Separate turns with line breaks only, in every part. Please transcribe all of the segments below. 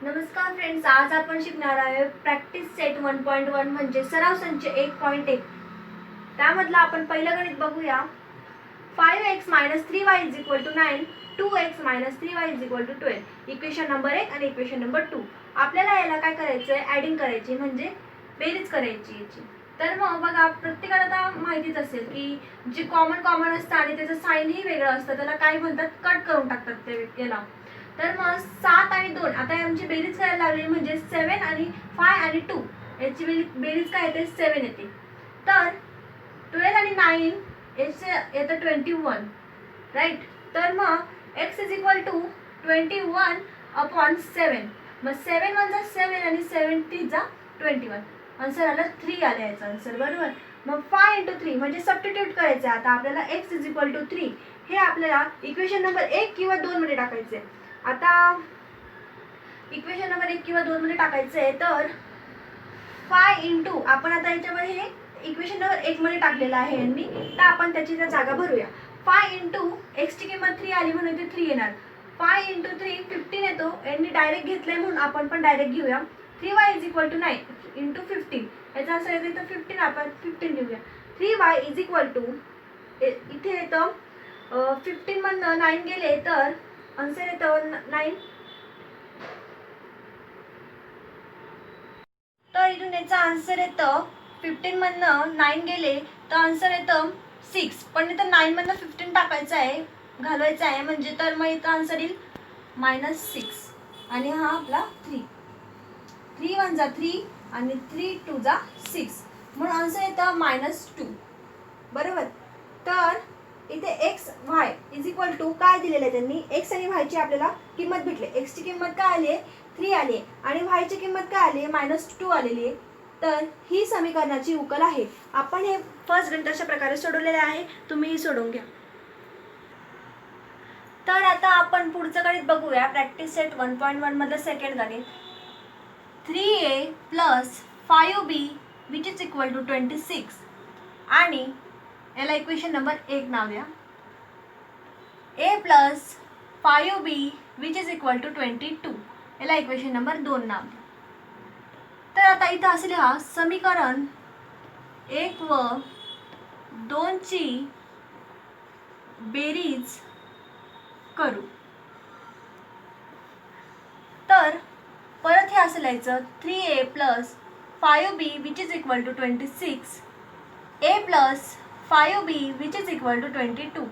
नमस्कार फ्रेंड्स, आज आपण शिकणार आहे प्रॅक्टिस सेट 1.1 म्हणजे सराव संच 1.1. त्यामधला आपण पहिलं गणित बघूया. 5x - 3y = 9, 2x - 3y = 12. Equation number 1 आणि इक्वेशन नंबर 2. आपल्याला याला काय करायचं आहे, ॲडिंग करायची म्हणजे बेरीज करायची याची. तर मग बघा, प्रत्येकाला आता माहितीच असेल की जे कॉमन असतं आणि त्याचं साईनही वेगळं असतं, त्याला काय म्हणतात, कट करून टाकतात ते याला. तर मग 7 आणि 2 आता आमची बेरीज करायला लागली म्हणजे 7 आणि 5 आणि 2 याची बेरीज काय येते, 7 येते. तर 12 आणि 9 याचे येतं 21, राईट. तर मग x = 21/7. मग 7 × 7 आणि 7 × 21. आन्सर आलं 3 आलं याचं आन्सर, बरोबर. मग 5 × 3 म्हणजे सबस्टिट्यूट करायचं आता आपल्याला. x = 3 हे आपल्याला इक्वेशन नंबर 1 किंवा 2 मध्ये टाकायचं आहे. आता इक्वेशन नंबर 1 किंवा 2 मध्ये टाकायचं आहे. तर 5 × आपण आता याच्यामध्ये हे इक्वेशन नंबर 1 मध्ये टाकलेलं आहे यांनी, तर आपण त्याची जागा भरूया. 5 × x ची किंमत 3 आली म्हणून ते 3 येणार. 5 × 3 15 येतो. यांनी डायरेक्ट घेतलंय म्हणून आपण पण डायरेक्ट घेऊया. 3y = 9 × 15 याचा असं येतं, तर 15 आपण 15 लिहूया. 3y = इथे येतं 15 मधनं 9 गेले तर आन्सर येतं 9. तर इथून याचा आन्सर येतं 15 मधनं 9 गेले तर आन्सर येतं 6. पण इथं 9 मधनं 15 टाकायचं आहे, घालवायचं आहे म्हणजे. तर मग इथं आन्सर येईल -6 आणि हा आपला 3. 3 × 1 = 3 आणि 3 × 2 = 6 म्हणून आन्सर येतं -2, बरोबर. तर इथे x y = काय दिलेलं आहे त्यांनी, x आणि y ची आपल्याला किंमत भेटली. x ची किंमत काय आली आहे, 3 आली आहे आणि y ची किंमत काय आली आहे, -2 आलेली आहे. तर ही समीकरणाची उकल आहे. आपण हे फर्स्ट गणित अशा प्रकारे सोडवलेले आहे, तुम्हीही सोडवून घ्या. तर आता आपण पुढचं गणित बघूया. प्रॅक्टिस सेट 1.1 मधलं सेकंड गणित. 3a + 5b = 26 आणि याला इक्वेशन नंबर 1 नाव द्या. a + 5b = 22 याला इक्वेशन नंबर 2 नाव द्या. तर आता इथं असे लिहा, समीकरण 1 व 2 ची बेरीज करू. तर परत हे असं लिहायचं, 3a + 5b = 26, a + 5b = 22.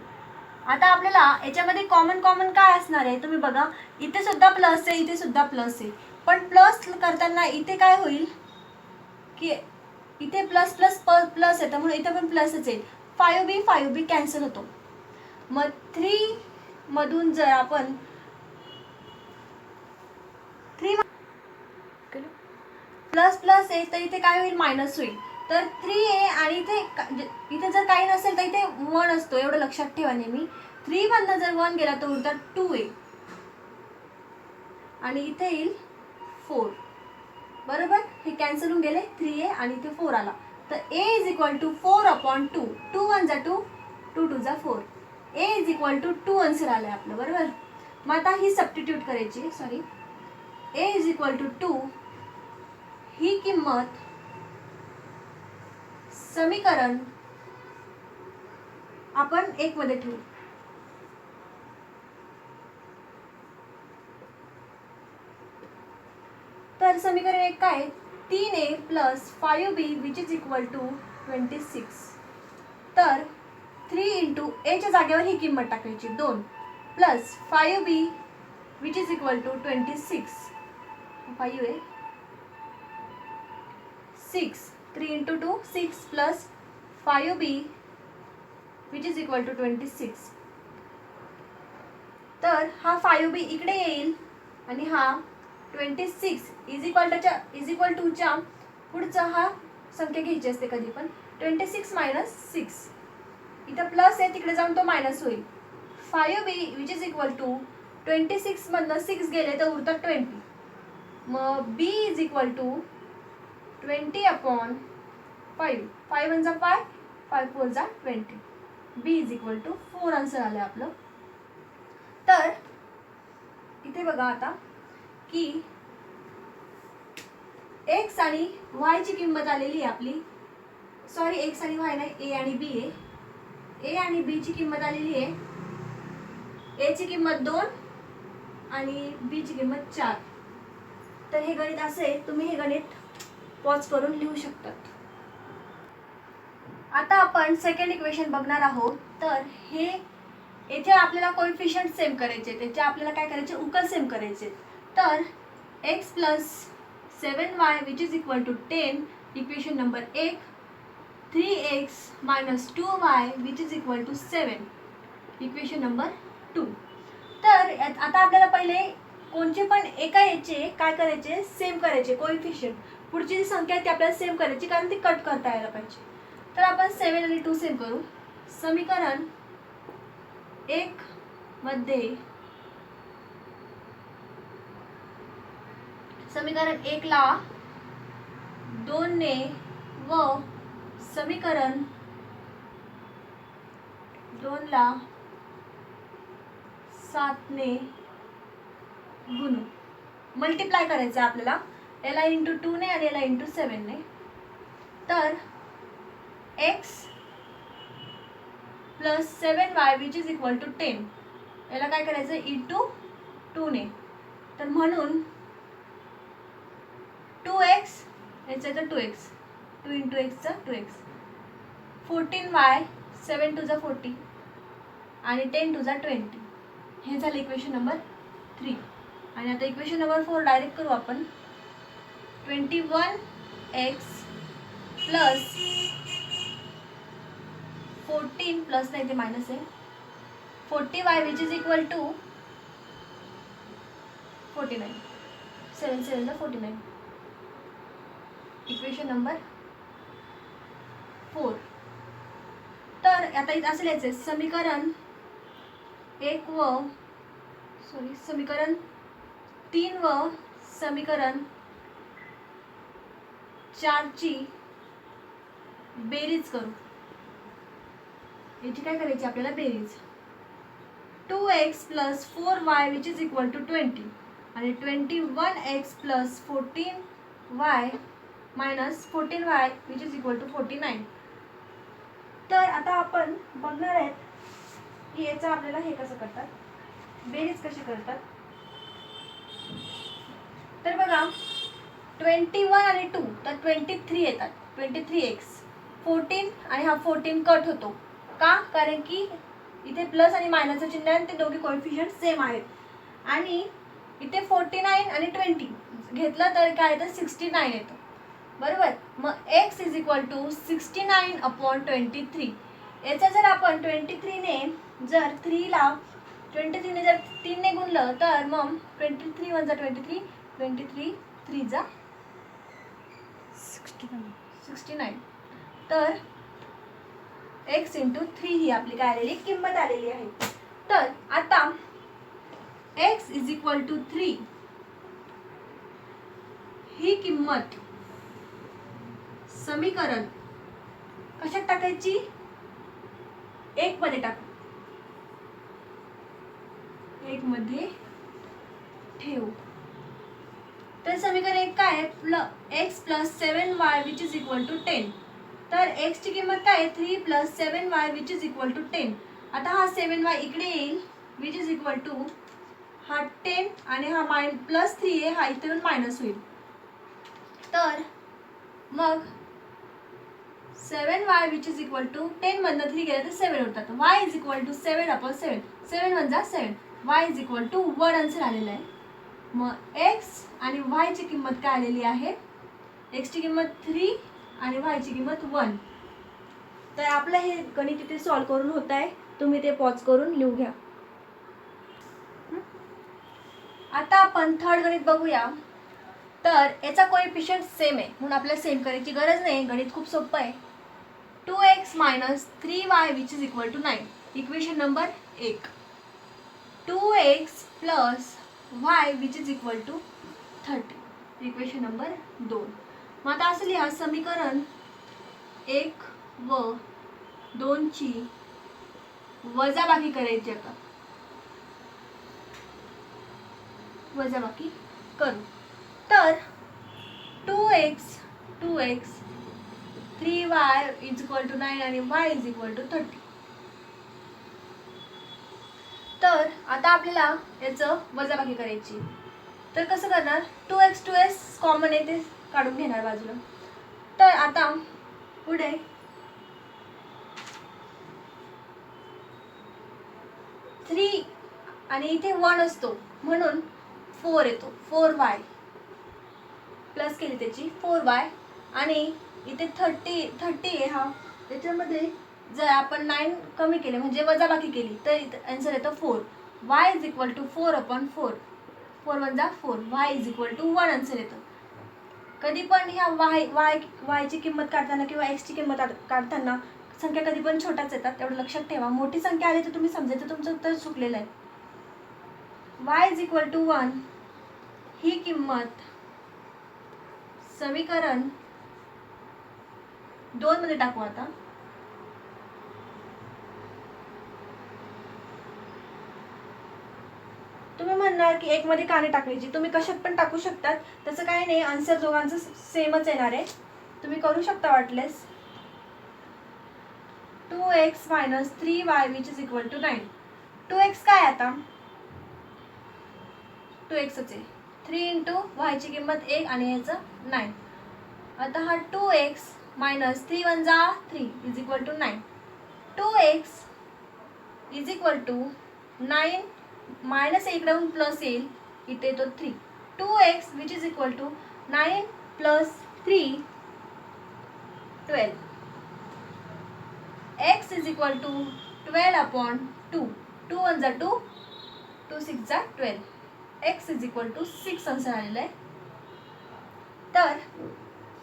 आता आपल्याला याच्यामध्ये कॉमन काय असणार आहे, तुम्ही बघा. इथे सुद्धा प्लस आहे, इथे सुद्धा प्लस आहे. पण प्लस करताना इथे काय होईल की इथे प्लस प्लस प्लस येतं म्हणून इथे पण प्लसच येईल. 5b कॅन्सल होतो. मग 3 मधून जर आपण 3 प्लस प्लस आहे तर इथे काय होईल, मायनस होईल. तर 3a आणि इथे जर काही नसेल तर इथे 1 असतो, एवढं लक्षात ठेवा नेहमी. 3 मधनं जर 1 गेला तर उरतात 2a आणि इथे येईल 4, बरोबर. हे कॅन्सल होऊन गेले, 3a आणि इथे 4 आला. तर a = 4/2. 2 × 1 = 2, 2 × 2 = 4. a = 2 आन्सर आलं आपलं, बरोबर. मग आता ही सबस्टिट्यूट करायची. a = 2 ही किंमत समीकरण आपण 1 मध्ये ठेवू. तर समीकरण 1 काय, 3a + 5b = 26. तर 3 × a च्या जागेवर ही किंमत टाकायची, 2 + 5b = 26. 5 आहे 6. 3 × 2 6 + 5b = 26. तर हा 5b इकडे येईल आणि हा 26 = च्या पुढचं हा संख्या घ्यायची असते कधी पण. 26 - 6 इथं प्लस आहे, तिकडे जाऊन तो मायनस होईल. 5b = 26 मधनं 6 गेले तर उरतात 20. मग b = 20/5. 5 × 1 = 5, 5 × 4 = 20. b = 4 आन्सर आलं आपलं. तर इथे बघा आता की एक्स आणि वायची किंमत आलेली आहे आपली, सॉरी एक्स आणि वाय नाही, ए आणि बी आहे. ए आणि बीची किंमत आलेली आहे, एची किंमत 2 आणि बीची किंमत 4. तर हे गणित असं आहे, तुम्ही हे गणित पॉज करून लिहू शकतात. आता आपण सेकंड इक्वेशन बघणार आहोत. तर हे येथे आपल्याला कोएफिशियंट सेम करायचे, त्याचे आपल्याला काय करायचे, उकल सेम करायचे. तर x plus 7y which is equal to 10, equation number 1. 3x minus 2y which is equal to 7, equation number 2. तर आता आपल्याला पहिले कोणते पण एका याचे काय करायचे, सेम करायचे कोएफिशियंट. पुढची जी संख्या आहे ती आपल्याला सेम करायची, कारण ती कट करता यायला पाहिजे. तर आपण 7 आणि 2 सेम करू. समीकरण 1 मध्ये समीकरण 1 ला 2 ने व समीकरण 2 ला 7 ने गुणू. मल्टिप्लाय करायचं आपल्याला, याला इंटू 2 ने आणि याला इंटू 7 ने. तर x plus 7y which is equal to 10, याला काय करायचं, इंटू 2 ने. तर म्हणून 2x याचं तर 2x, 2 इंटू एक्सचा 2x, 14y, 7 टू जा 40 आणि 10 टू जा 20. हे झालं इक्वेशन नंबर 3. आणि आता इक्वेशन नंबर 4 डायरेक्ट करू आपण. 21x प्लस 14 प्लस नाही ते मायनस आहे, 40y which is equal to 49, 7 7 49, equation number 4. तर आता इथे असं लिहायचं, समीकरण 1 व समीकरण 3 व समीकरण 4 ची बेरीज करू. याची काय करायची आपल्याला बेरीज. 2x plus 4y which is equal to 20 आणि 21x plus 14y minus 14y which is equal to 49. तर आता आपण बघणार आहेत की याचं आपल्याला हे कसं करतात, बेरीज कशी करतात. तर बघा 21 आणि 2 तर 23 येतात, 23x, 14 आणि हा 14 कट होतो. का, कारण की इथे प्लस आणि मायनसचं चिन्ह आहे, ते दोघे कोएफिशियंट सेम आहेत. आणि इथे 49 आणि 20 घेतलं तर काय येतं, 69 येतं, बरोबर. मग x is equal to 69 upon 23. याचा जर आपण 23 ने जर 3 ला 23 ने जर 3 ने गुणलं तर मग 23 वन जा 23, 23 3 जा 69. तर x इंटू 3 ही आपली काय आलेली किंमत आलेली आहे. तर आता x इज इक्वल टू 3 ही किंमत समीकरण कशात टाकायची, 1 मध्ये टाकू, 1 मध्ये ठेवू. तर समीकरण 1 काय आहे, x plus 7y which is equal to 10. तर x ची किंमत काय आहे, 3 plus 7y which is equal to 10. आता हा 7y इकडे येईल, विच इज इक्वल टू हा 10 आणि हा प्लस 3 आहे, हा इथून मायनस होईल. तर मग 7y which is equal to 10 मधनं 3 गेलं तर 7 होतात. y is equal to 7 upon 7, 7 one जा 7, y is equal to 1 answer आलेला आहे. मग x आणि y ची किंमत काय आलेली आहे, x ची किंमत 3 आणि y ची किंमत 1. तर आपलं हे गणित इथे सॉल्व करून होत आहे, तुम्ही ते पॉज करून लिहू घ्या. आता आपण थर्ड गणित बघूया. तर याचा कोएफिशियंट सेम आहे म्हणून आपल्याला सेम करायची गरज नाही, गणित खूप सोपं आहे. 2x minus 3y which is equal to 9, equation number 1. 2x plus y which is equal to 30, equation number 2. मग आता असं लिहा, समीकरण 1 व 2 ची वजाबाकी करायची. आता वजाबाकी करू. तर 2 2x 3y is equal to 9 आणि y इज इक्वल टू 30. तर आता आपल्याला याचं वजाबाकी करायची. तर कसं करणार, 2x कॉमन आहे ते काढून घेणार बाजूला. तर आता पुढे 3 आणि इथे 1 असतो म्हणून 4 येतो. 4y प्लस केली त्याची 4y आणि इथे 30 आहे हा. त्याच्यामध्ये जर आपण 9 कमी केले म्हणजे वजाबाकी केली तर इथं आन्सर येतो 4. y is equal to 4/4. 4 1 जा 4. y is equal to 1 answer येतं. कधी पण ह्या वायची किंमत काढताना किंवा एक्सची किंमत काढताना संख्या कधी पण छोट्याच येतात, तेवढं लक्षात ठेवा. मोठी संख्या आली तर तुम्ही समजायचं तुमचं उत्तर चुकलेलं आहे. y इज इक्वल टू 1 ही किंमत समीकरण 2 मध्ये टाकू. आता तुम्ही म्हणणार की 1 मध्ये का नाही टाकायची, तुम्ही कशात पण टाकू शकतात, तसं काही नाही. आन्सर दोघांचं सेमच येणार आहे, तुम्ही करू शकता वाटलेस. 2x - 3y which is equal to 9. 2x काय आता 2x आहे. 3 इंटू y ची किंमत 1 आणि याचं 9. आता हा 2x - 3 1 जा 3 is equal to 9. 2x is equal to 9 minus इकडून प्लस येईल, इथे येतो 3. 2x which is equal to 9 plus 3 12. x is equal to 12/2. 2 1 जा 2, 2 6 जा 12. x is equal to 6 answer आलेलं आहे. तर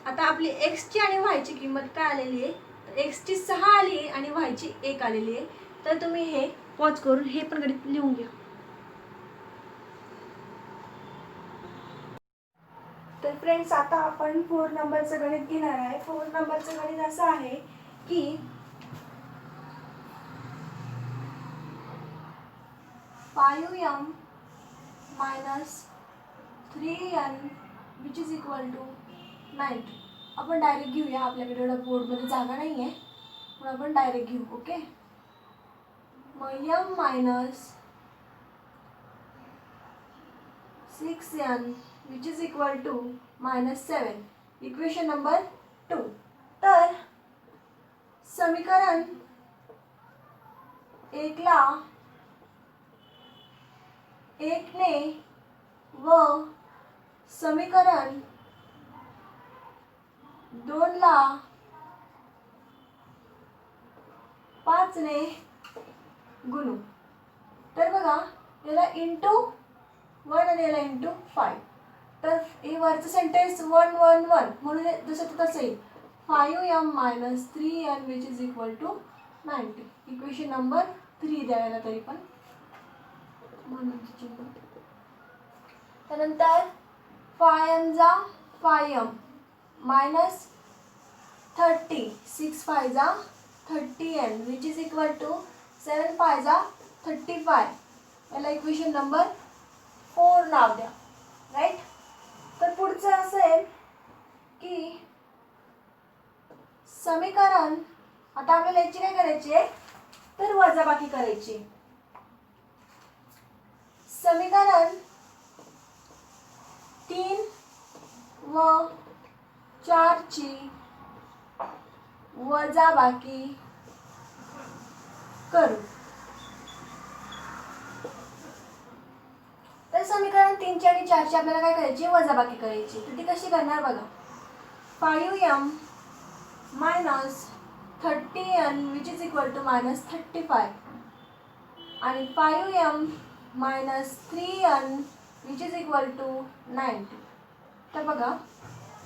आता आपली x ची आणि y ची किंमत काय आलेली आहे, तर x ची 6 आली आहे आणि y ची 1 आलेली आहे. तर तुम्ही हे पॉज करून हे पण गणित लिहून घ्या. तर फ्रेंड्स आता आपण 4 नंबरचं गणित घेणार आहे. 4 नंबरचं गणित असं आहे की 5m - 3n which is equal to 90. आपण डायरेक्ट घेऊया, आपल्याकडे बोर्डमध्ये जागा नाही आहे म्हणून आपण डायरेक्ट घेऊ. ओके, मग m - 6n which is equal to -7. Equation number 2. तर समीकरण 1 ला 1 ने व समीकरण 2 ला 5 ने गुणू. तर बघा, याला इंटू 1 आणि याला इंटू 5. तर हे वरचं सेंटेन्स 1 1 1 म्हणून जसं तसं येईल. 5m - 3n which is equal to 90. Equation number 3 द्यायला तरी पण त्यानंतर 5m जा 5m मायनस 30 6 5 जा 30n which is equal to 7 5 जा 35. याला इक्वेशन नंबर 4 नाव द्या. राईट. तर पुढचं असेल की समीकरण, आता आपल्याला याची काय करायची आहे, तर वजाबाकी करायची. समीकरण 3 व 4 ची वजाबाकी करू. तर समीकरण 3 ची आणि 4 ची आपल्याला काय करायची, वजाबाकी करायची. तर ती कशी करणार बघा. 5m - 30n which is equal to -35 आणि 5m - 3n which is equal to 90. तर बघा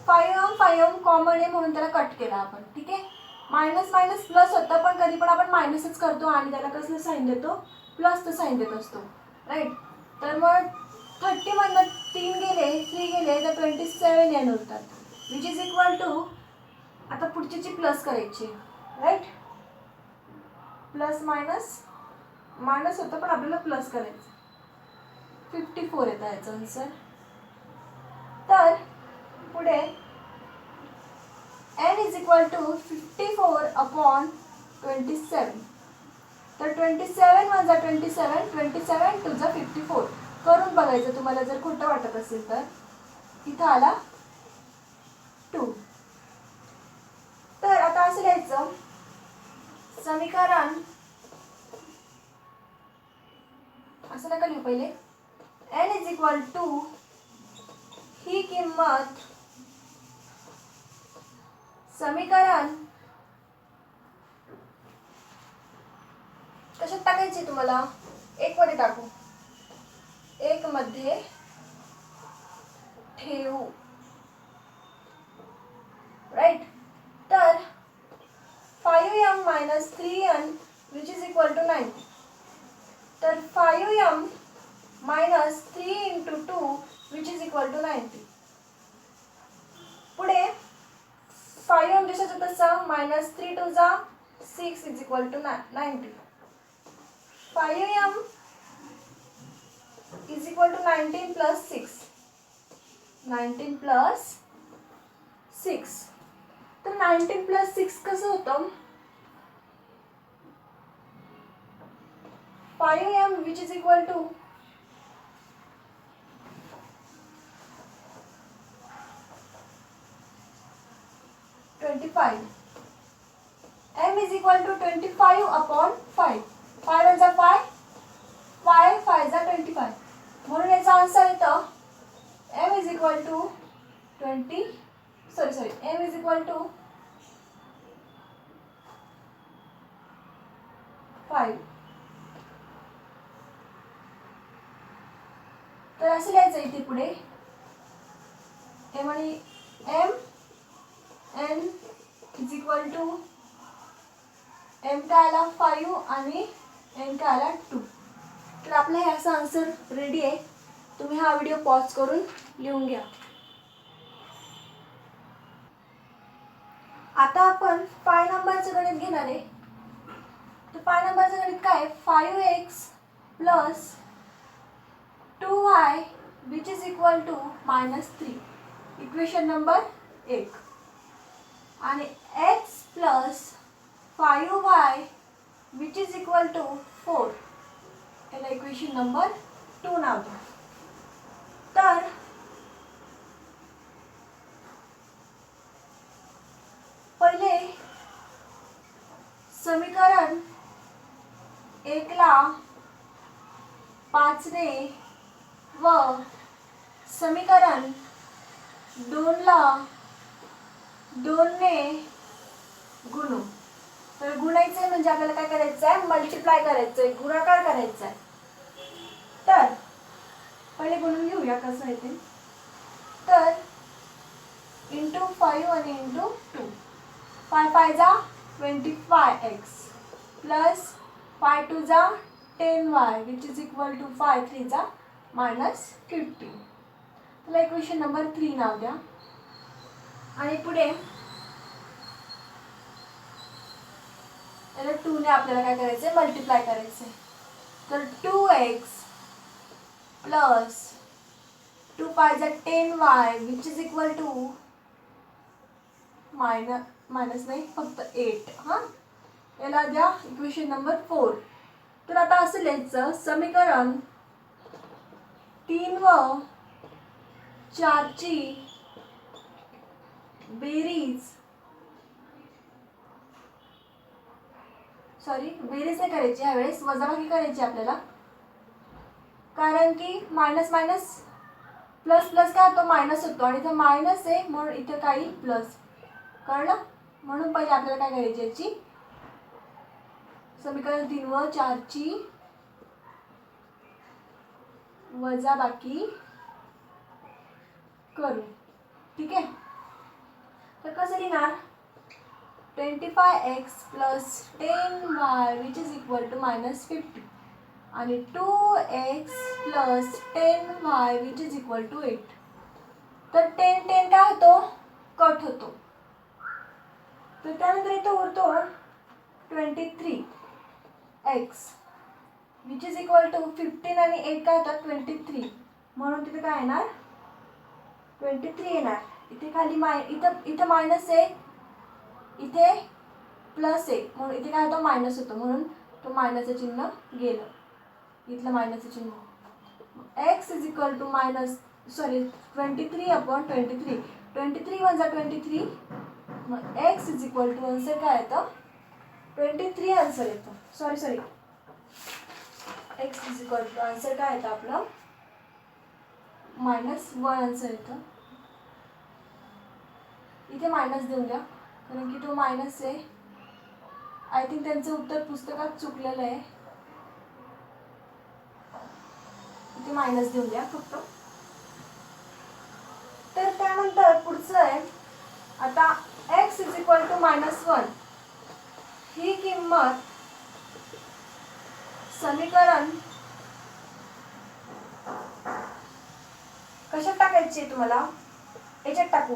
5m कॉमन आहे म्हणून त्याला कट केला आपण. ठीक आहे, मायनस मायनस प्लस होतं, पण कधी पण आपण मायनसच करतो आणि त्याला कसलं साईन देतो, प्लसचं साईन देत असतो. राईट. तर मग 30 मधनं 3 गेले 3 गेले तर 27n होतात विच इज इक्वल टू, आता पुढची प्लस करायची. राईट. प्लस मायनस मायनस होतं पण आपल्याला प्लस करायचं. 54 येतं याचं आन्सर. तर पुढे n इज इक्वल टू 54/27. तर 27 × 27, 27 × 54 करून बघायचं तुम्हाला जर खोटं वाटत असेल तर. इथं आला 2. तर आता असं लिहायचं समीकरण, असं नका लिहू पहिले, n इज इक्वल टू ही किंमत समीकरण कशात टाकायची तुम्हाला, 1 मध्ये टाकू, 1 मध्ये ठेवू, राईट. तर 5m - 3n which is equal to 9. तर 5m - 3 × 2 which is equal to 90. पुढे 5m जसं तसं -3 2 जा 6 is equal to 90. 5m is equal to 19 + 6. 19 + 6. तर 19 + 6 कसं होतं, 5m which is equal to 25. m is equal to 25/5. 5 × 5, 5 5 25. म्हणून याचा आन्सर येतं m is equal to 20, sorry m is equal to 5. तर असं लिहायचं इथे पुढे m आणि m n is equal to m काय आला 5 आणि n काय आला 2. तर आपलं हे असं आन्सर रेडी आहे. तुम्ही हा व्हिडिओ पॉज करून लिहून घ्या. आता आपण 5 नंबरचं गणित घेणार आहे. तर 5 नंबरचं गणित काय, 5x + 2y which is equal to -3. Equation number 1. आणि x + 5y which is equal to 4. याला इक्वेशन नंबर 2 नाव द्या. तर पहिले समीकरण 1 ला 5 ने व समीकरण 2 ला 2 ने गुणू. तर गुणायचं म्हणजे आपल्याला काय करायचं आहे, मल्टिप्लाय करायचं आहे, गुणाकार करायचा आहे. तर पहिले गुणून घेऊया कसं आहे ते. तर × 5 आणि × 2. 5 5 जा 25x प्लस 5 2 जा 10y which is equal to 5 3 जा -15. त्याला इक्वेशन नंबर 3 नाव द्या. आणि पुढे याला 2 ने आपल्याला काय करायचं आहे, मल्टिप्लाय करायचं आहे. तर 2x प्लस 2 5 जा 10y which is equal to minus नाही फक्त 8. हां, याला द्या इक्वेशन नंबर 4. तर आता असं लिहायचं समीकरण 3 व 4 ची बेरीज, बेरीज नाही करायची यावेळेस, वजाबाकी करायची आपल्याला. कारण की मायनस मायनस प्लस प्लस काय होतो, मायनस होतो. आणि इथं मायनस आहे म्हणून इथं काही प्लस, कळलं. म्हणून पहिले आपल्याला काय करायची, याची समीकरण 3 व 4 ची वजाबाकी करू. ठीक आहे. तर कसं लिहिणार, 25x + 10y which is equal to -50. आणि 2x + 10y which is equal to 8. तर 10 10 काय होतो, कट होतो. तर त्यानंतर इथं उरतो 23x which is equal to 15 आणि 8 काय होतात 23. म्हणून तिथे काय येणार 23 येणार. इथे खाली इथं मायनस आहे इथे प्लस आहे म्हणून इथे काय होतं मायनस होतं म्हणून तो मायनसचं चिन्ह गेलं, इथलं मायनसचं चिन्ह. X is equal to minus 23/23. 23 वजा 23, मग x is equal to answer काय येतं 23 आन्सर येतं. Sorry x is equal to answer काय येतं आपलं -1 आन्सर येतं. इथे मायनस देऊन द्या कारण की तो मायनस आहे. आय थिंक त्यांचं उत्तर पुस्तकात चुकलेलं आहे, इथे मायनस देऊन द्या फक्त. तर त्यानंतर पुढचं आहे आता एक्स इज इक्वल टू -1 ही किंमत समीकरण कशात टाकायची तुम्हाला, याच्यात टाकू,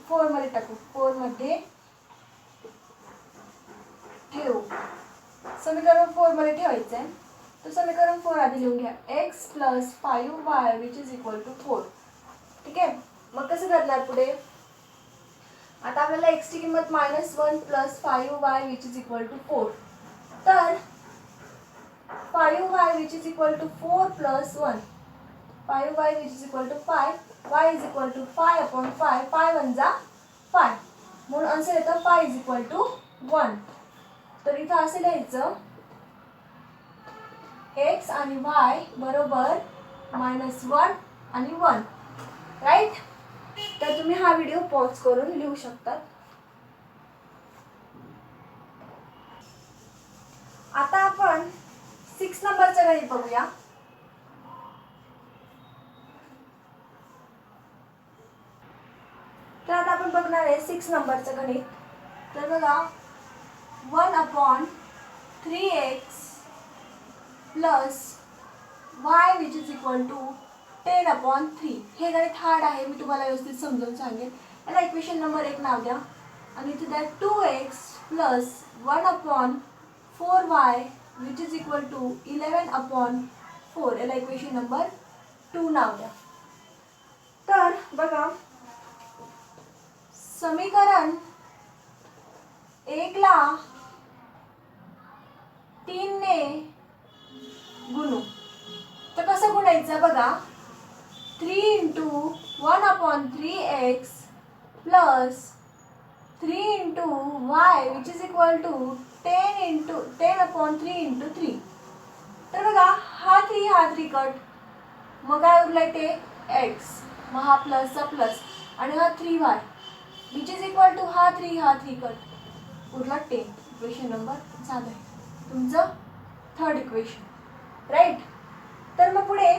4 मध्ये टाकू, 4 मध्ये ठेवू. समीकरण 4 मध्ये ठेवायचं आहे. तर समीकरण 4 आधी लिहून घ्या, x + 5y which is equal to 4. ठीक आहे. मग कसं करणार पुढे, आता आपल्याला x ची किंमत -1 + 5y which is equal to 4. तर 5y which is equal to 4 + 1, 5y which is equal to 5, y is equal to 5/5, 5 × 5 म्हणून आन्सर येतं 5 इज इक्वल टू 1. तर इथं असं लिहायचं x आणि y बरोबर -1 आणि 1, राईट. तर तुम्ही हा व्हिडिओ पॉज करून लिहू शकतात. आता आपण 6 नंबरचं गणित बघूया. तर आता आपण बघणार आहे 6 नंबरचं गणित. तर बघा 1/3x + y which is equal to 10/3. हे गणित हार्ड आहे, मी तुम्हाला व्यवस्थित समजावून सांगेन. याला इक्वेशन नंबर 1 नाव द्या आणि इथे द्या 2x + 1/4y which is equal to 11/4. याला इक्वेशन नंबर 2 नाव द्या. तर बघा समीकरण 1 ला 3 ने गुणू. तर कसं गुणायचं बघा, 3 × 1/3x + 3 × y which is equal to 10/3 × 3. तर बघा हा 3 कट, मग काय उरलंय ते x, मग हा प्लसचा प्लस आणि हा 3y which is equal to हा 3 कट, उरला 10. इक्वेशन नंबर झालं आहे तुमचं 3rd इक्वेशन, राईट. तर मग पुढे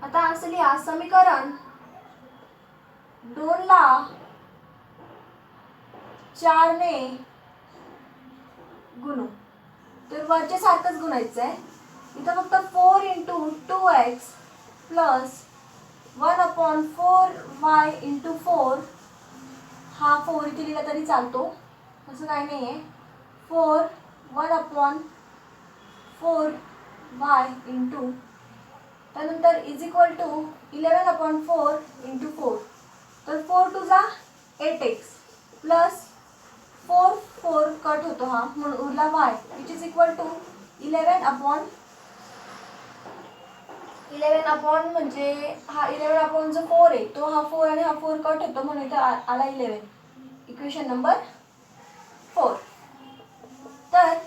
आता असं लिहा, समीकरण 2 ला 4 ने गुणू. तर वरच्या सारखंच गुणायचं आहे. इथं फक्त 4 × 2x + 1/4y × 4, हा 4 इथे लिहिला तरी चालतो, असं काही नाही आहे. 4 1/4y × त्यानंतर इज इक्वल टू 11/4 × 4. तर 4 × 2 = 8x प्लस 4 कट होतो हा म्हणून उरला y which is equal to 11 म्हणजे हा 11 जो 4 आहे तो हा 4 आणि हा 4 कट होतो म्हणून इथं आला 11. Equation number 4. तर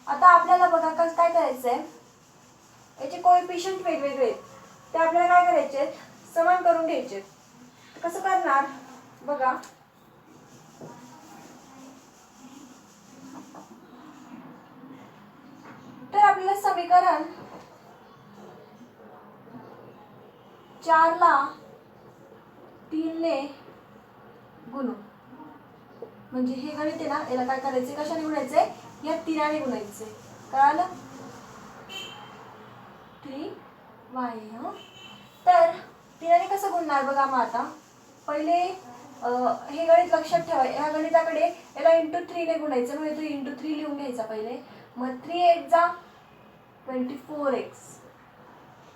आता आपल्याला बघा कसं काय करायचं आहे, याचे कोएफिशियंट वेगवेगळे आहेत, ते आपल्याला काय करायचे, समान करून घ्यायचे. कसं करणार बघा, तर आपल्याला समीकरण 4 ला 3 ने गुणू. म्हणजे हे गणित आहे ना, याला काय करायचंय, कशाने गुणायचंय, या 3 गुणायचंय. कळालं, 3y. तर 3 कसं गुणणार बघा. मग आता पहिले हे गणित लक्षात ठेवा, ह्या गणिताकडे याला × 3 ने गुणायचं, मग इथे × 3 लिहून घ्यायचा पहिले. मग 3 × 8 = 24x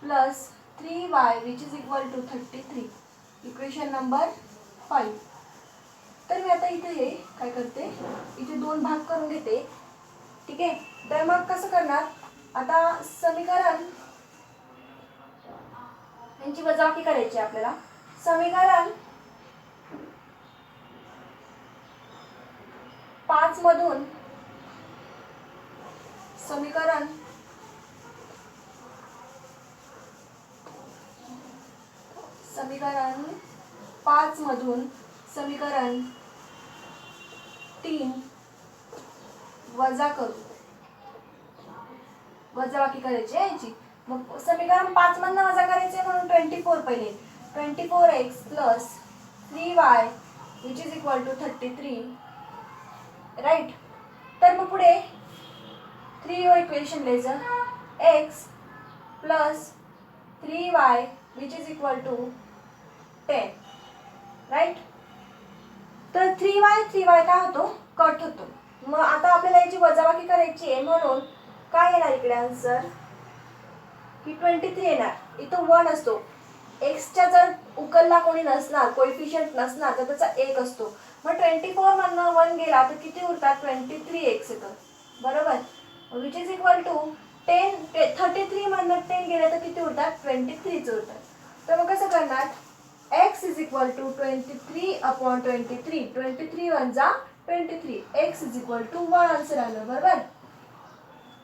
plus 3y which is equal to 33. Equation number 5. तर मी आता इथे हे काय करते, इथे 2 भाग करून घेते. ठीक आहे. तर मग कसं करणार, आता समीकरण यांची वजाबाकी करायची आपल्याला. समीकरण 5 मधून समीकरण 5 मधून समीकरण 3 वजा करू, वजाबाकी करायची आहे याची. मग समीकरण 5 मधून वजा करायचे म्हणून 24 पहिले 24x plus 3y which is equal to 33. Right. तर मग पुढे 3 इक्वेशन लिहायचं, x plus 3y which is equal to 10. Right. तर 3y काय होतो, कट होतो. मग आता आपल्याला याची वजाबाकी करायची आहे म्हणून काय येणार इकडे आन्सर की 23 येणार. इथं 1 असतो. एक्सच्या जर उकलला कोणी नसणार, कोएफिशियंट नसणार तर त्याचा 1 असतो. मग 24 मधनं 1 गेला तर किती उरतात, 23x येतं. बरोबर. Which is equal to 10. 33 मधनं 10 गेले तर किती उरतात, 23च उरतात. तर मग कसं करणार, x इज इक्वल टू 23/23. 23 1 जा 23. x is equal to 1 answer आलं. बरोबर.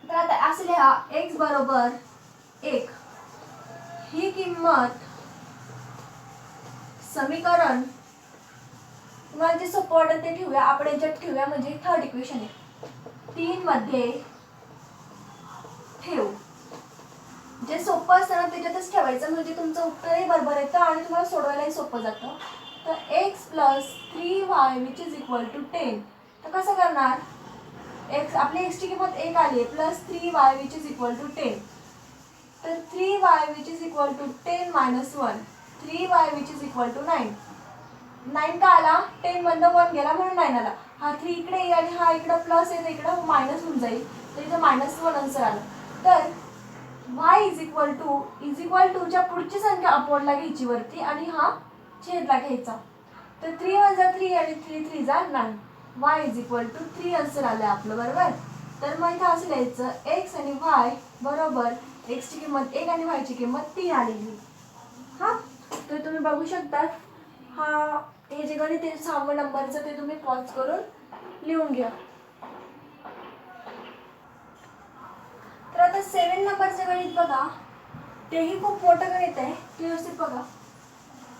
तर आता असं लिहा, x बरोबर 1 ही किंमत समीकरण, तुम्हाला जे सोपं वाटेल ते ठेवूया आपण, याच्यात ठेवूया म्हणजे थर्ड इक्वेशन आहे, 3 मध्ये ठेवू. जे सोपं असतं ना त्याच्यातच ठेवायचं म्हणजे तुमचं उत्तरही बरोबर येतं आणि तुम्हाला सोडवायलाही सोपं जातं. तर x plus 3y which is equal to 10. तर कसं करणार, x आपली x ची किंमत 1 आली आहे plus 3y which is equal to 10. तर 3y which is equal to 10 minus 1. 3y which is equal to 9. 9 का आला, 10 मधनं 1 गेला म्हणून 9 आला. हा 3 इकडे येईल आणि हा इकडं प्लस आहे, इकडं मायनस होऊन जाईल. तर इथं -1 आन्सर आलं. तर y इज इक्वल टू च्या पुढची संख्या अपवर्डला घ्यायची वरती आणि हा छेदला घ्यायचा. तर 3 1 जा 3 आणि 3 3 जा 9. y is equal to 3 answer आलं आपलं. बरोबर. तर मग इथं असं लिहायचं, x आणि y बरोबर x ची किंमत 1 आणि y ची किंमत 3 आलेली. हा. तर तुम्ही बघू शकता, हा हे जे गणित आहे 6व्या नंबरचं ते तुम्ही पॉज करून लिहून घ्या. तर आता 7 नंबरचं गणित बघा, तेही खूप मोठं गणित आहे, ते व्यवस्थित बघा.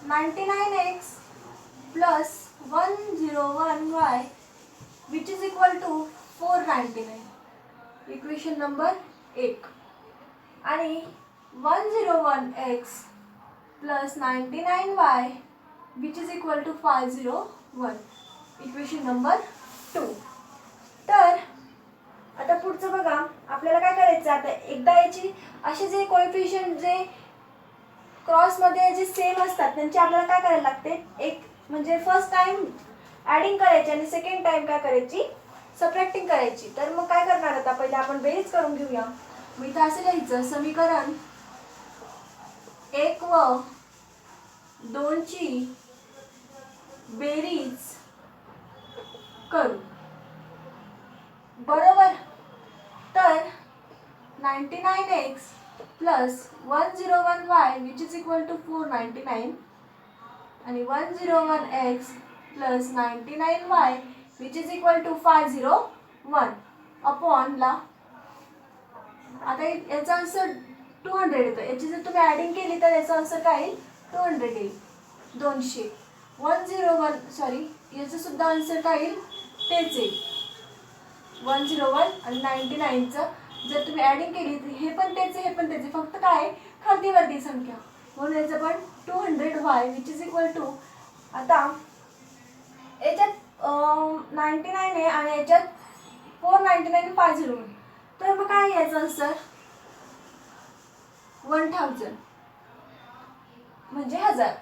99x plus 101y which is equal to 499. Equation number 1. आणि 101x plus 99y which is equal to 501. Equation number 2. तर आता पुढचं बघा, आपल्याला काय करायचं, आता एकदा याची असे जे कोएफिशियंट जे क्रॉसमध्ये जे सेम असतात त्यांची आपल्याला काय करायला लागते, एक म्हणजे फर्स्ट टाइम ॲडिंग करायची आणि सेकंड टाइम काय करायची, सबट्रॅक्टिंग करायची. तर मग काय करणार, आता पहिले आपण बेरीज करून घेऊया. मग इथं असं लिहायचं, समीकरण 1 व 2 ची बेरीज करू. बरोबर. तर 99x plus 101y which is equal to 499 आणि 101x plus 99y which is equal to 501 अपॉनला, आता याचा आन्सर 200 येतो. याची जर तुम्ही ॲडिंग केली तर याचा आन्सर काय येईल, 200 येईल. 200. 101 सॉरी याचं सुद्धा आन्सर काय येईल, तेच येईल. 101 आणि 99चं जर तुम्ही ॲडिंग केली तर हे पण तेच आहे, हे पण तेच आहे, फक्त काय खालती वरती संख्या, म्हणून याचं पण 200y which is equal to, आता याच्यात 99 आहे आणि याच्यात 499 501. तर मग काय याचं आन्सर 1000 म्हणजे 1000.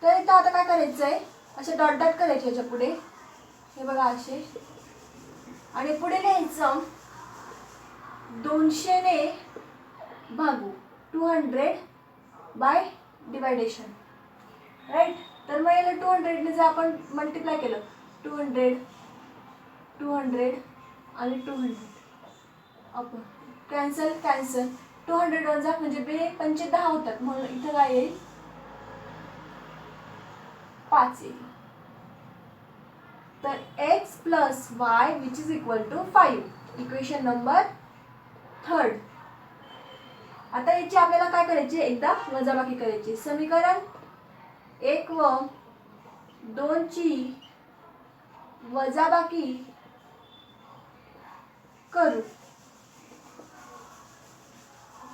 तर इथं आता काय करायचं आहे, असे डॉट डॉट करायचे याच्या पुढे, हे बघा असे, आणि पुढे लिहायचं 200 ने भागू, 200 बाय डिवायडेशन. राईट. तर मग याला 200 ने जर आपण मल्टिप्लाय केलं 200 200 आणि 200 आपण कॅन्सल कॅन्सल 200 वजा म्हणजे बे 5 10 होतात म्हणून इथं काय येईल 5 येईल. तर x plus y which is equal to 5 equation number 3. आता याची आपल्याला काय करायची एकदा वजाबाकी करायची. समीकरण 1 व 2 ची वजाबाकी करू.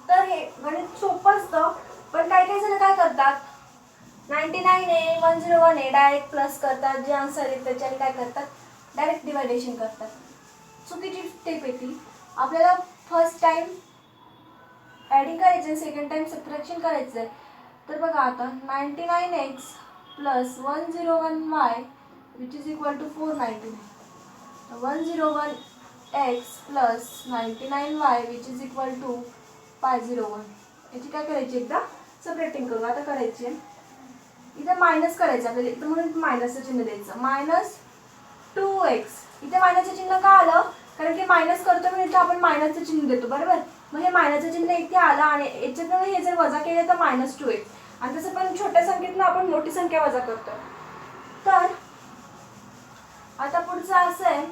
तर हे गणित सोपं असतं पण काही काही जण काय करतात 99 आहे 101 आहे डायरेक्ट प्लस करतात. जे आन्सर आहे त्याच्याने काय करतात डायरेक्ट डिवायडेशन करतात. चुकीची स्टेप येते. आपल्याला फर्स्ट टाइम ॲडिंग करायचं आहे सेकंड टाइम सबट्रॅक्शन करायचं आहे. तर बघा आता 99x plus 101y which is equal to 499. 101x plus 99y which is equal to 501. याची काय करायची एकदा सबट्रॅक्टिंग करू. आता करायची आहे इथे मायनस करायचं आपल्याला इथं म्हणून मायनसचं चिन्ह द्यायचं. मायनस 2x इथे मायनसचं चिन्ह का आलं कारण की मायनस करतो म्हणून इथे आपण मायनसचं चिन्ह देतो बरोबर. मग हे मायनसचं चिन्ह इथे आलं आणि याच्यातून हे जर वजा केलं तर मायनस 2x. आणि तसं पण छोट्या संख्येतनं आपण मोठी संख्या वजा करतो. तर आता पुढचं असं आहे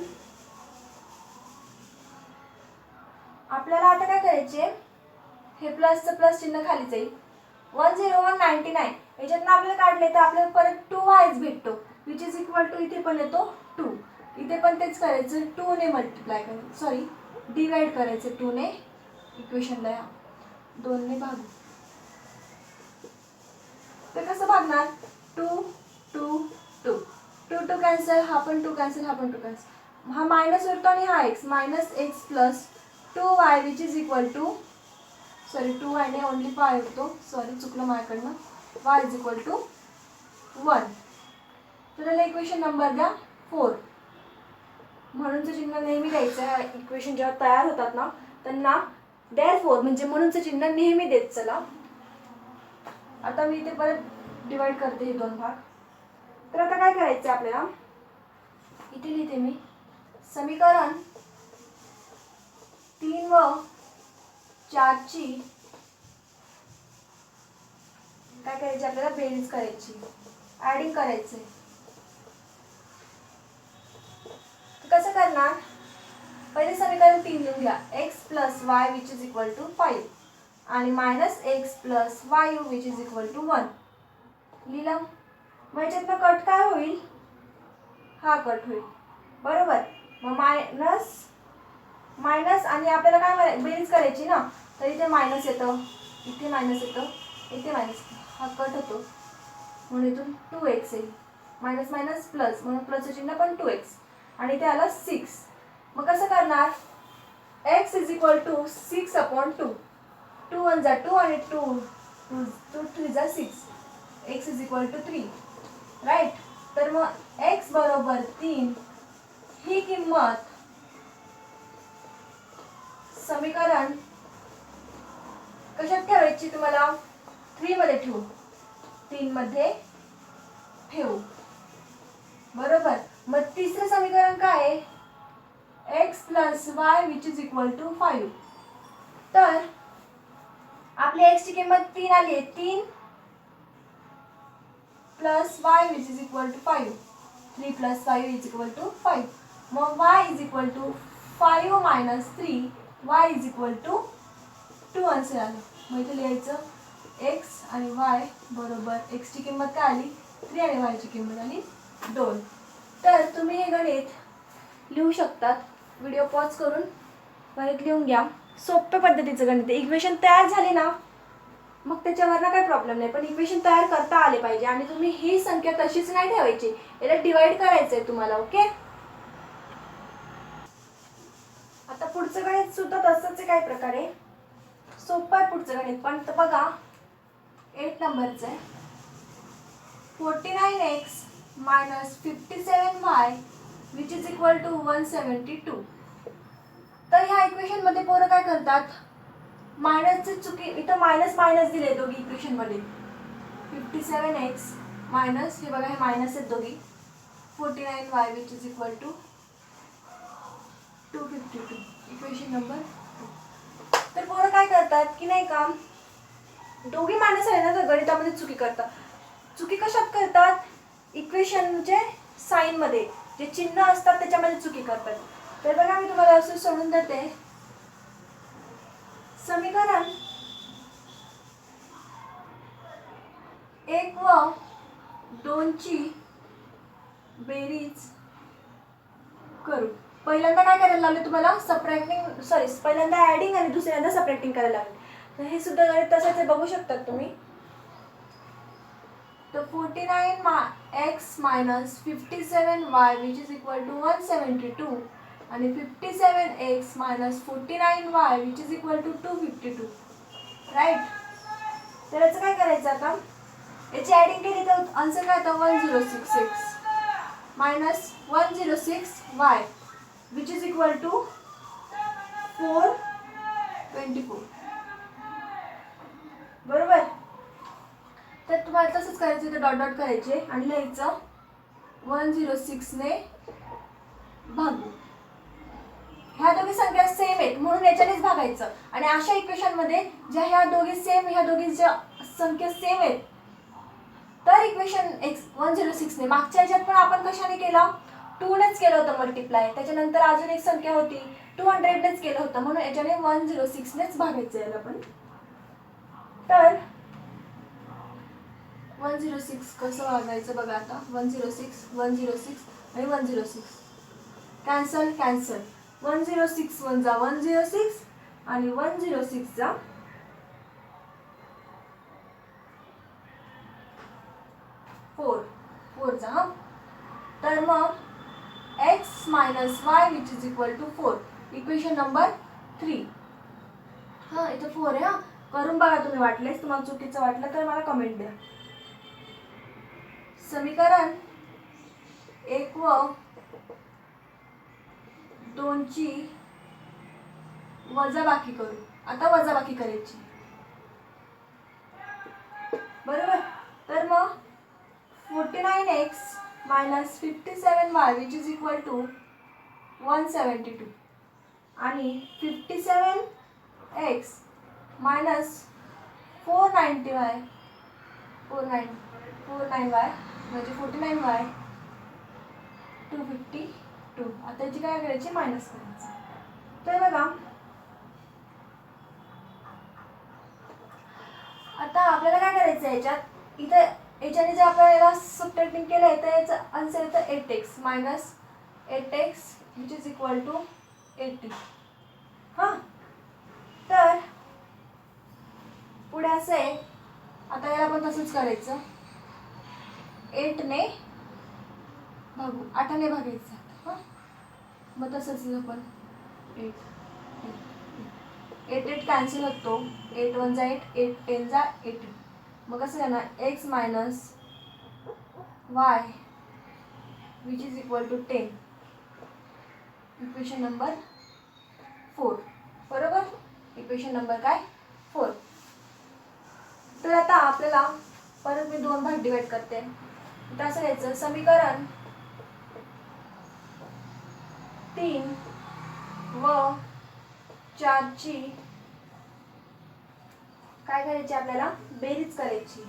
आपल्याला आता काय करायचे हे प्लसचं प्लस चिन्ह खाली जाईल. 10199 याच्यातनं आपल्याला काढले तर आपल्याला परत 2yच भेटतो विच इज इक्वल टू इथे पण येतो 2. इथे पण तेच करायचं 2 ने मल्टिप्लाय करायचं सॉरी डिवाइड करायचं 2 ने इक्वेशनला या 2 ने भागू. तर कसं भागणार 2 2 2 2 2 कॅन्सल हा पण 2 कॅन्सल हा पण 2 कॅन्सल. हा मायनस उरतो आणि हा x minus x plus 2y which is equal to sorry 2y ने ओनली 5 होतो सॉरी चुकलं माझ्याकडनं y इज इक्वल टू 1. तर त्याला इक्वेशन नंबर द्या 4. म्हणूनचं चिन्ह नेहमी द्यायचं आहे. इक्वेशन जेव्हा तयार होतात ना त्यांना देअरफॉर म्हणजे म्हणूनचं चिन्ह नेहमी देत चला. आता मी इथे परत डिवाइड करते हे 2 भाग. तर आता काय करायचं आपल्याला इथे लिहिते मी समीकरण 3 व 4 ची काय करायची आपल्याला बेरीज करायची ॲडिंग करायचे. कसं करणार पहिले समीकरण 3 लिहून घ्या x plus y which is equal to 5 आणि minus x plus y which is equal to 1 लिहिलं. मग याच्यातनं कट काय होईल हा कट होईल बरोबर. मग मायनस मायनस आणि आपल्याला काय बेरीज करायची ना तर इथे मायनस येतं इथे मायनस येतं इथे मायनस हा कट होतो म्हणून इथून 2x येईल. मायनस मायनस प्लस म्हणून प्लसचं चिन्ह पण 2x आणि इथे आलं 6. मग कसं करणार x is equal to 6 upon 2 2 1 जा 2 आणि 2 2 3 जा 6 x is equal to 3 right. तर मग x बरोबर 3 ही किंमत समीकरण कशात ठेवायची तुम्हाला 3 मध्ये ठेवू 3 मध्ये ठेवू बरोबर. मग तिसरं समीकरण काय आहे x plus y which is equal to 5. तर आपली x ची किंमत 3 आली आहे 3 plus y which is equal to 5 3 plus 5 is equal to 5. मग y is equal to 5 minus 3 y is equal to 2 answer आलं. मग इथे लिहायचं x आणि y बरोबर x ची किंमत काय आली 3 आणि y ची किंमत आली 2. तर तुम्ही हे गणित लिहू शकतात. व्हिडिओ पॉज करून गणित लिहून घ्या. सोप्या पद्धतीचं गणित आहे. इक्वेशन तयार झाली ना मग त्याच्यावरनं काही प्रॉब्लेम नाही पण इक्वेशन तयार करता आले पाहिजे आणि तुम्ही ही संख्या तशीच नाही ठेवायची याला डिवाइड करायचं आहे तुम्हाला. ओके. आता पुढचं गणित सुद्धा तसंच आहे काही प्रकारे सोपं आहे पुढचं गणित पण तर बघा 8 नंबरचं आहे 49x minus 57y which is equal to 172. तर ह्या इक्वेशनमध्ये पोरं काय करतात मायनसची चुकी इथं मायनस मायनस दिले दोघी इक्वेशनमध्ये 57x मायनस हे बघा हे मायनस आहेत दोघी 49y which is equal to 252. Equation number 2. तर पोरं काय करतात की नाही का, दोघी माणसं आहे ना तर गणितामध्ये चुकी करतात. चुकी कशात करतात? इक्वेशनचे साईनमध्ये जे चिन्ह असतात त्याच्यामध्ये चुकी करतात. तर बघा मी तुम्हाला असं सोडून देते. समीकरण 1 व 2 ची बेरीज करू. पहिल्यांदा काय करायला लागले तुम्हाला? पहिल्यांदा ॲडिंग आणि दुसऱ्यांदा सबट्रॅक्टिंग करायला लागले. तर हे सुद्धा गणित तसंच आहे, बघू शकतात तुम्ही. तर 49x minus 57y which is equal to 172 आणि 57x minus 49y which is equal to 252. Right. तर याचं काय करायचं आता? याची ॲडिंग केली तर आन्सर काय येतं? 1066 minus 106y which is equal to 424. बरोबर. तर तुम्हाला तसंच करायचं, तर डॉट डॉट करायचे आणि लिहायचं 106 ने भागू. ह्या दोघी संख्या सेम आहेत म्हणून याच्यानेच भागायचं. आणि अशा इक्वेशनमध्ये ज्या ह्या दोघीच्या संख्या सेम आहेत तर इक्वेशन 106 ने, मागच्या ह्याच्यात पण आपण कशाने केलं? 2 नेच केलं होतं मल्टिप्लाय. त्याच्यानंतर अजून एक संख्या होती 200 नेच केलं होतं म्हणून याच्याने 106 नेच भागायचं याला पण. तर 106 कसं भागायचं बघा आता. 106 106 आणि 106 कॅन्सल. 106 1 जा 106 आणि 106 जा 4 जा. हा, तर मग x minus y which is equal to 4. Equation number 3. हां, इथं 4 आहे. हां, करून बघा तुम्ही, वाटलेच तुम्हाला चुकीचं वाटलं तर मला कमेंट द्या. समीकरण 1 व 2 ची वजाबाकी करू. आता वजाबाकी करायची. बरोबर. तर मग 49x minus 57y which is equal to 172 आणि 57x minus 49y म्हणजे 49y 252. आता याची काय करायची? मायनस करायची. तर बघा आता आपल्याला काय करायचं आहे याच्यात? इथं याच्याने जर आपण याला सबट्रॅक्टिंग केलं तर याचं आन्सर येतं 8x minus 8x which is equal to 80. हां, तर पुढे असं आहे. आता याला पण तसंच करायचं. 8 ने भागू, 8 ने भागायचं. हां, मग तसंच आपण 8 कॅन्सल होतो. 8 1 जा 8 8 10 जा 80. मग कसं करणार? x minus y which is equal to 10. Equation number 4. बरोबर. इक्वेशन नंबर काय? 4. तर आता आपल्याला परत मी 2 भाग डिवाइड करते. तर असं घ्यायचं. समीकरण 3 व 4 ची काय करायची? आपल्याला बेरीज करायची.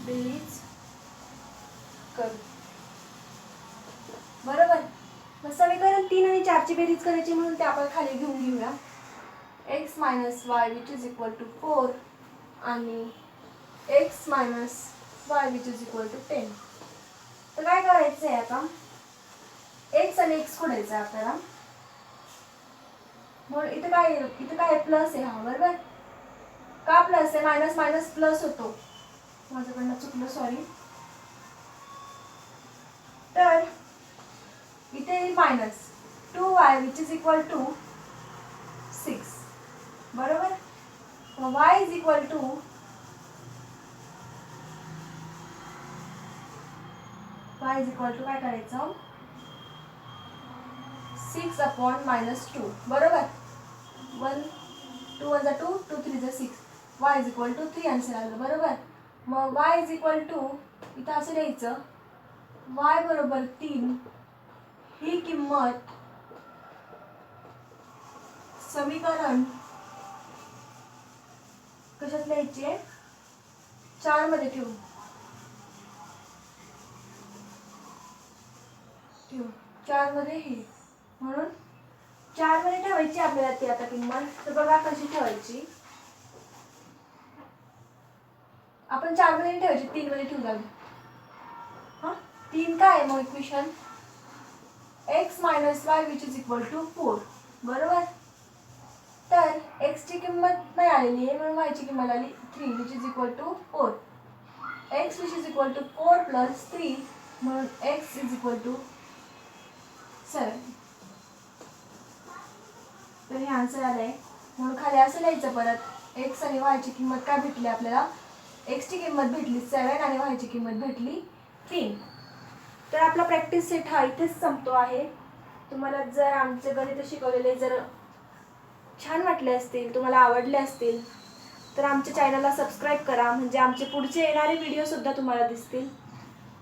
बेरीज करू. बरोबर. मग समीकरण 3 आणि 4 ची बेरीज करायची म्हणून ते आपण खाली घेऊन घेऊया. x minus y which is equal to 4 आणि x minus y which is equal to 10. तर काय करायचं आहे आता? x आणि x खोडायचं आहे आपल्याला. म्हणून इथं काय प्लस आहे. हा, बरोबर. का प्लस आहे? मायनस मायनस प्लस होतो. माझ्याकडनं चुकलं, सॉरी. तर इथे minus 2y which is equal to 6. बरोबर. मग y is equal to काय करायचं? 6 upon -2. बरोबर. 1 2 1 2 2 3 6. y is equal to 3 answer आलं बरोबर. मग y इज इक्वल टू इथं असं लिहायचं y बरोबर 3 ही किंमत समीकरण कशात लिहायची आहे 4 मध्ये ठेवू 4 मध्ये ही म्हणून 4 मध्ये ठेवायची आपल्याला ती आता किंमत. तर बघा कशी ठेवायची. आपण 4 मध्ये ठेवायची 3 मध्ये ठेवू लागली. हां 3 काय आहे मग equation x minus y which is equal to 4 बरोबर. तर x ची किंमत नाही आलेली आहे म्हणून y ची किंमत आली 3 which is equal to 4. x which is equal to 4 plus 3 म्हणून x इज इक्वल टू 7. तर हे आन्सर आलं आहे. म्हणून खाली असं लिहायचं परत x आणि y ची किंमत काय भेटली आपल्याला x ची किंमत भेटली 7 आणि y ची किंमत भेटली 3. तर आपला प्रॅक्टिस सेट हा इथेच संपतो आहे. तुम्हाला जर आमचे गणित शिकवलेले जर छान वाटले असतील तुम्हाला आवडले असतील तर आमच्या चॅनलला सबस्क्राईब करा म्हणजे आमचे पुढचे येणारे व्हिडिओसुद्धा तुम्हाला दिसतील.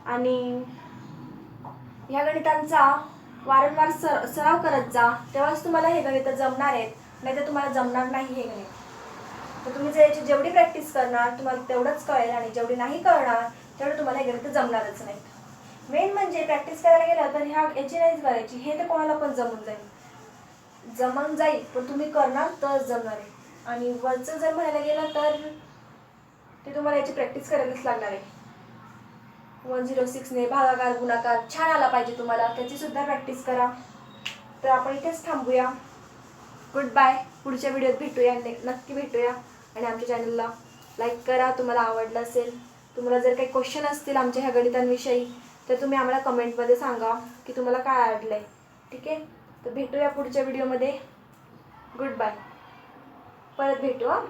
आणि ह्या गणितांचा वारंवार सराव करत जा तेव्हाच तुम्हाला हे गणित जमणार आहेत नाही तर तुम्हाला जमणार नाही हे गणित. तर तुम्ही जर याची जेवढी प्रॅक्टिस करणार तुम्हाला तेवढंच कळेल आणि जेवढी नाही कळणार तेवढं तुम्हाला हे गणित जमणारच नाही. मेन म्हणजे प्रॅक्टिस करायला गेलं तर याची नाहीच करायची हे तर कोणाला पण जमून जाईल पण तुम्ही करणार तर जमणार आहे. आणि वरचं जर म्हणायला गेलं तर ते तुम्हाला याची प्रॅक्टिस करायलाच लागणार आहे. 106 ने भागाकार गुणाकार छान आला पाहिजे तुम्हाला त्याची सुद्धा प्रॅक्टिस करा. तर आपण इथेच थांबूया. Good bye. पुढच्या व्हिडिओत भेटूया नक्की भेटूया. आणि आमच्या चॅनलला लाईक करा तुम्हाला आवडलं असेल. तुम्हाला जर काही क्वेश्चन असतील आमच्या ह्या गणितांविषयी तर तुम्ही आम्हाला कमेंटमध्ये सांगा की तुम्हाला काय आवडलं आहे. ठीक आहे. तर भेटूया पुढच्या व्हिडिओमध्ये. Good bye. परत भेटू हां.